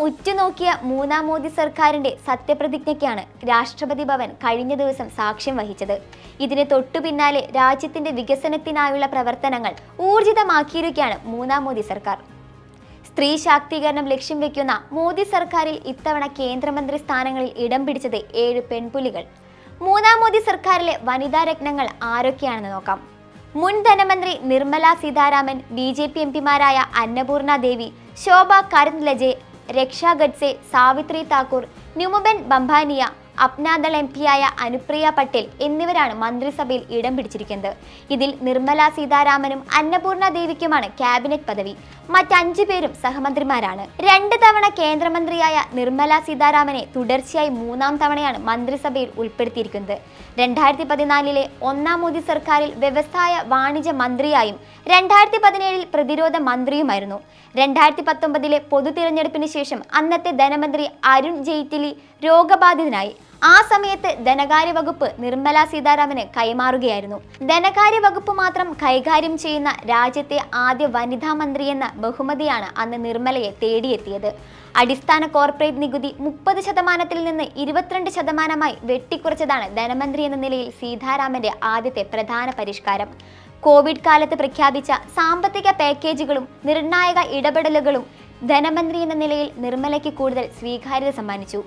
ഉറ്റുനോക്കിയ മൂന്നാം മോദി സർക്കാരിന്റെ സത്യപ്രതിജ്ഞയ്ക്കാണ് രാഷ്ട്രപതി ഭവൻ കഴിഞ്ഞ ദിവസം സാക്ഷ്യം വഹിച്ചത്. ഇതിന് തൊട്ടു പിന്നാലെ രാജ്യത്തിന്റെ വികസനത്തിനായുള്ള പ്രവർത്തനങ്ങൾ ഊർജിതമാക്കിയിരിക്കുകയാണ് മൂന്നാം മോദി സർക്കാർ. സ്ത്രീ ശാക്തീകരണം ലക്ഷ്യം വെക്കുന്ന മോദി സർക്കാരിൽ ഇത്തവണ കേന്ദ്രമന്ത്രി സ്ഥാനങ്ങളിൽ ഇടം പിടിച്ചത് 7 പെൺപുലികൾ. മൂന്നാം മോദി സർക്കാരിലെ വനിതാ രത്നങ്ങൾ ആരൊക്കെയാണെന്ന് നോക്കാം. മുൻ ധനമന്ത്രി നിർമ്മല സീതാരാമൻ, BJP എംപിമാരായ അന്നപൂർണ ദേവി, ശോഭ കരന്ത്ലജെ, രക്ഷ ഗഡ്സെ, സാവിത്രി താക്കൂർ, ന്യൂമുബെൻ ബംബാനിയ, അപ്നാദൾ എംപിയായ അനുപ്രിയ പട്ടേൽ എന്നിവരാണ് മന്ത്രിസഭയിൽ ഇടം പിടിച്ചിരിക്കുന്നത്. ഇതിൽ നിർമ്മല സീതാരാമനും അന്നപൂർണ ദേവിക്കുമാണ് ക്യാബിനറ്റ് പദവി. മറ്റ് 5 പേരും സഹമന്ത്രിമാരാണ്. 2 തവണ കേന്ദ്രമന്ത്രിയായ നിർമ്മല സീതാരാമനെ തുടർച്ചയായി 3ാം തവണയാണ് മന്ത്രിസഭയിൽ ഉൾപ്പെടുത്തിയിരിക്കുന്നത്. 2014-ലെ ഒന്നാം മോദി സർക്കാരിൽ വ്യവസായ വാണിജ്യ മന്ത്രിയായും 2017-ൽ പ്രതിരോധ മന്ത്രിയുമായിരുന്നു. 2019-ലെ പൊതു തിരഞ്ഞെടുപ്പിന് ശേഷം അന്നത്തെ ധനമന്ത്രി അരുൺ ജെയ്റ്റ്ലി രോഗബാധിതനായി. ആ സമയത്ത് ധനകാര്യ വകുപ്പ് നിർമ്മല സീതാരാമന് കൈമാറുകയായിരുന്നു. ധനകാര്യ വകുപ്പ് മാത്രം കൈകാര്യം ചെയ്യുന്ന രാജ്യത്തെ ആദ്യ വനിതാ മന്ത്രി എന്ന ബഹുമതിയാണ് അന്ന് നിർമ്മലയെ തേടിയെത്തിയത്. അടിസ്ഥാന കോർപ്പറേറ്റ് നികുതി 30%-ൽ നിന്ന് 22%-ആയി വെട്ടിക്കുറച്ചതാണ് ധനമന്ത്രി എന്ന നിലയിൽ സീതാരാമന്റെ ആദ്യത്തെ പ്രധാന പരിഷ്കാരം. കോവിഡ് കാലത്ത് പ്രഖ്യാപിച്ച സാമ്പത്തിക പാക്കേജുകളും നിർണായക ഇടപെടലുകളും ധനമന്ത്രി എന്ന നിലയിൽ നിർമ്മലയ്ക്ക് കൂടുതൽ സ്വീകാര്യത സമ്മാനിച്ചു.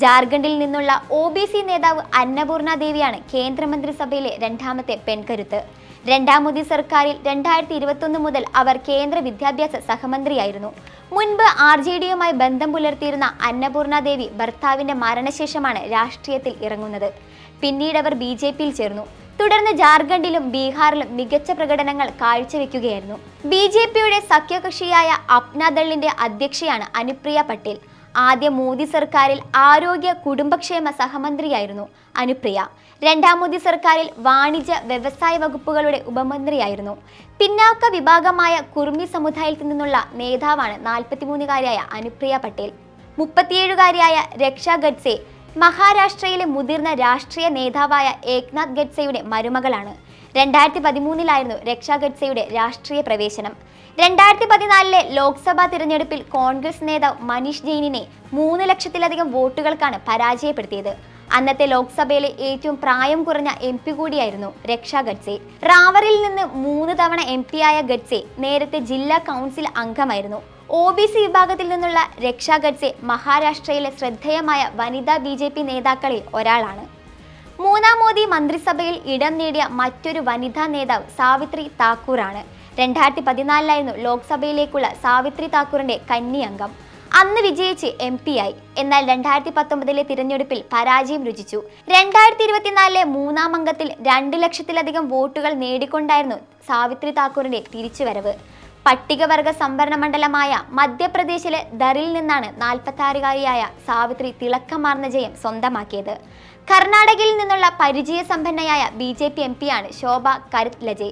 ജാർഖണ്ഡിൽ നിന്നുള്ള OBC നേതാവ് അന്നപൂർണ ദേവിയാണ് കേന്ദ്രമന്ത്രിസഭയിലെ 2ാമത്തെ പെൺകരുത്ത്. 2ാം മോദി സർക്കാരിൽ 2021 മുതൽ അവർ കേന്ദ്ര വിദ്യാഭ്യാസ സഹമന്ത്രിയായിരുന്നു. മുൻപ് RJDയുമായി ബന്ധം പുലർത്തിയിരുന്ന അന്നപൂർണ ദേവി ഭർത്താവിന്റെ മരണശേഷമാണ് രാഷ്ട്രീയത്തിൽ ഇറങ്ങുന്നത്. പിന്നീട് അവർ BJPയിൽ ചേർന്നു. തുടർന്ന് ജാർഖണ്ഡിലും ബീഹാറിലും മികച്ച പ്രകടനങ്ങൾ കാഴ്ചവെക്കുകയായിരുന്നു. BJPയുടെ സഖ്യകക്ഷിയായ അപ്നാദളിന്റെ അധ്യക്ഷയാണ് അനുപ്രിയ പട്ടേൽ. ആദ്യ മോദി സർക്കാരിൽ ആരോഗ്യ കുടുംബക്ഷേമ സഹമന്ത്രിയായിരുന്നു അനുപ്രിയ. 2ാം മോദി സർക്കാരിൽ വാണിജ്യ വ്യവസായ വകുപ്പുകളുടെ ഉപമന്ത്രിയായിരുന്നു. പിന്നാക്ക വിഭാഗമായ കുർമി സമുദായത്തിൽ നിന്നുള്ള നേതാവാണ് 43-കാരിയായ അനുപ്രിയ പട്ടേൽ. 37-കാരിയായ രക്ഷ ഗഡ്സെ മഹാരാഷ്ട്രയിലെ മുതിർന്ന രാഷ്ട്രീയ നേതാവായ ഏക്നാഥ് ഗഡ്സെയുടെ മരുമകളാണ്. 2013-ലായിരുന്നു രക്ഷ ഗഡ്സെയുടെ രാഷ്ട്രീയ പ്രവേശനം. 2014-ലെ ലോക്സഭാ തിരഞ്ഞെടുപ്പിൽ കോൺഗ്രസ് നേതാവ് മനീഷ് ജെയിനിനെ 3 ലക്ഷത്തിലധികം വോട്ടുകൾക്കാണ് പരാജയപ്പെടുത്തിയത്. അന്നത്തെ ലോക്സഭയിലെ ഏറ്റവും പ്രായം കുറഞ്ഞ MP കൂടിയായിരുന്നു രക്ഷ ഗഡ്സെ. റാവറിൽ നിന്ന് 3 തവണ MP-യായ ഗഡ്സെ നേരത്തെ ജില്ലാ കൗൺസിൽ അംഗമായിരുന്നു. OBC വിഭാഗത്തിൽ നിന്നുള്ള രക്ഷ ഗഡ്സെ മഹാരാഷ്ട്രയിലെ ശ്രദ്ധേയമായ വനിതാ BJP നേതാക്കളിൽ ഒരാളാണ്. 3ാം മോദി മന്ത്രിസഭയിൽ ഇടം നേടിയ മറ്റൊരു വനിതാ നേതാവ് സാവിത്രി താക്കൂറാണ്. 2014-ലായിരുന്നു ലോക്സഭയിലേക്കുള്ള സാവിത്രി താക്കൂറിന്റെ കന്നി അംഗം. അന്ന് വിജയിച്ച് MP-യായി. എന്നാൽ 2019-ലെ തിരഞ്ഞെടുപ്പിൽ പരാജയം രുചിച്ചു. 2024-ലെ 3ാം അംഗത്തിൽ 2 ലക്ഷത്തിലധികം വോട്ടുകൾ നേടിക്കൊണ്ടായിരുന്നു സാവിത്രി താക്കൂറിന്റെ തിരിച്ചുവരവ്. പട്ടികവർഗ സംവരണ മണ്ഡലമായ മധ്യപ്രദേശിലെ ദറിൽ നിന്നാണ് 46-കാരിയായ സാവിത്രി തിളക്കമാർന്ന ജയം സ്വന്തമാക്കിയത്. കർണാടകയിൽ നിന്നുള്ള പരിചയസമ്പന്നയായ BJP MP-യാണ് ശോഭ കരന്ത്ലജെ.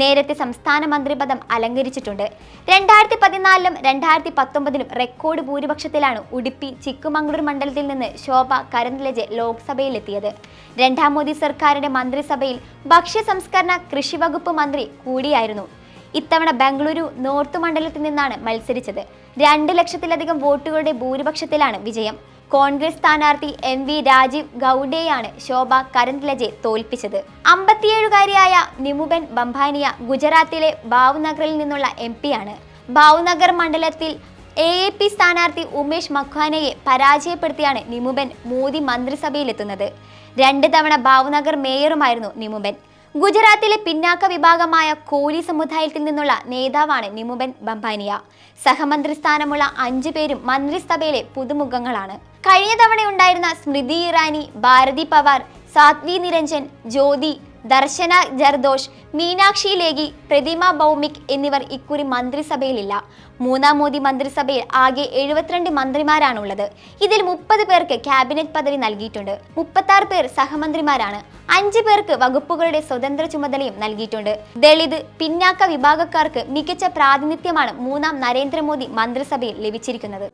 നേരത്തെ സംസ്ഥാന മന്ത്രിപദം അലങ്കരിച്ചിട്ടുണ്ട്. 2014-ലും 2019-ലും റെക്കോർഡ് ഭൂരിപക്ഷത്തിലാണ് ഉടുപ്പി ചിക്കുമംഗ്ലൂർ മണ്ഡലത്തിൽ നിന്ന് ശോഭ കരന്ത്ലജെ ലോക്സഭയിലെത്തിയത്. 2ാം മോദി സർക്കാരിന്റെ മന്ത്രിസഭയിൽ ഭക്ഷ്യ സംസ്കരണ കൃഷി വകുപ്പ് മന്ത്രി കൂടിയായിരുന്നു. ഇത്തവണ ബംഗളൂരു നോർത്ത് മണ്ഡലത്തിൽ നിന്നാണ് മത്സരിച്ചത്. 2 ലക്ഷത്തിലധികം വോട്ടുകളുടെ ഭൂരിപക്ഷത്തിലാണ് വിജയം. കോൺഗ്രസ് സ്ഥാനാർത്ഥി MV രാജീവ് ഗൌഡയെയാണ് ശോഭ കരന്ത്ലജെ തോൽപ്പിച്ചത്. 57-കാരിയായ ന്യൂമുബെൻ ബംബാനിയ ഗുജറാത്തിലെ ഭാവ്നഗറിൽ നിന്നുള്ള MP-യാണ്. ഭാവ്നഗർ മണ്ഡലത്തിൽ AAP സ്ഥാനാർത്ഥി ഉമേഷ് മഖ്വാനയെ പരാജയപ്പെടുത്തിയാണ് ന്യൂമുബെൻ മോദി മന്ത്രിസഭയിലെത്തുന്നത്. 2 തവണ ഭാവ്നഗർ മേയറുമായിരുന്നു ന്യൂമുബെൻ. ഗുജറാത്തിലെ പിന്നാക്ക വിഭാഗമായ കോലി സമുദായത്തിൽ നിന്നുള്ള നേതാവാണ് ന്യൂമുബെൻ ബംബാനിയ. സഹമന്ത്രി സ്ഥാനമുള്ള 5 പേരും മന്ത്രിസഭയിലെ പുതുമുഖങ്ങളാണ്. കഴിഞ്ഞ തവണയുണ്ടായിരുന്ന സ്മൃതി ഇറാനി, ഭാരതി പവാർ, സാത്വി നിരഞ്ജൻ, ജ്യോതി, ദർശന ജർദോഷ്, മീനാക്ഷി ലേഖി, പ്രതിമ ഭൗമിക് എന്നിവർ ഇക്കുറി മന്ത്രിസഭയിലില്ല. 3ാം മോദി മന്ത്രിസഭയിൽ ആകെ 72 മന്ത്രിമാരാണുള്ളത്. ഇതിൽ 30 പേർക്ക് ക്യാബിനറ്റ് പദവി നൽകിയിട്ടുണ്ട്. 36 പേർ സഹമന്ത്രിമാരാണ്. 5 പേർക്ക് വകുപ്പുകളുടെ സ്വതന്ത്ര ചുമതലയും നൽകിയിട്ടുണ്ട്. ദളിത്, പിന്നാക്ക വിഭാഗക്കാർക്ക് മികച്ച പ്രാതിനിധ്യമാണ് 3ാം നരേന്ദ്രമോദി മന്ത്രിസഭയിൽ ലഭിച്ചിരിക്കുന്നത്.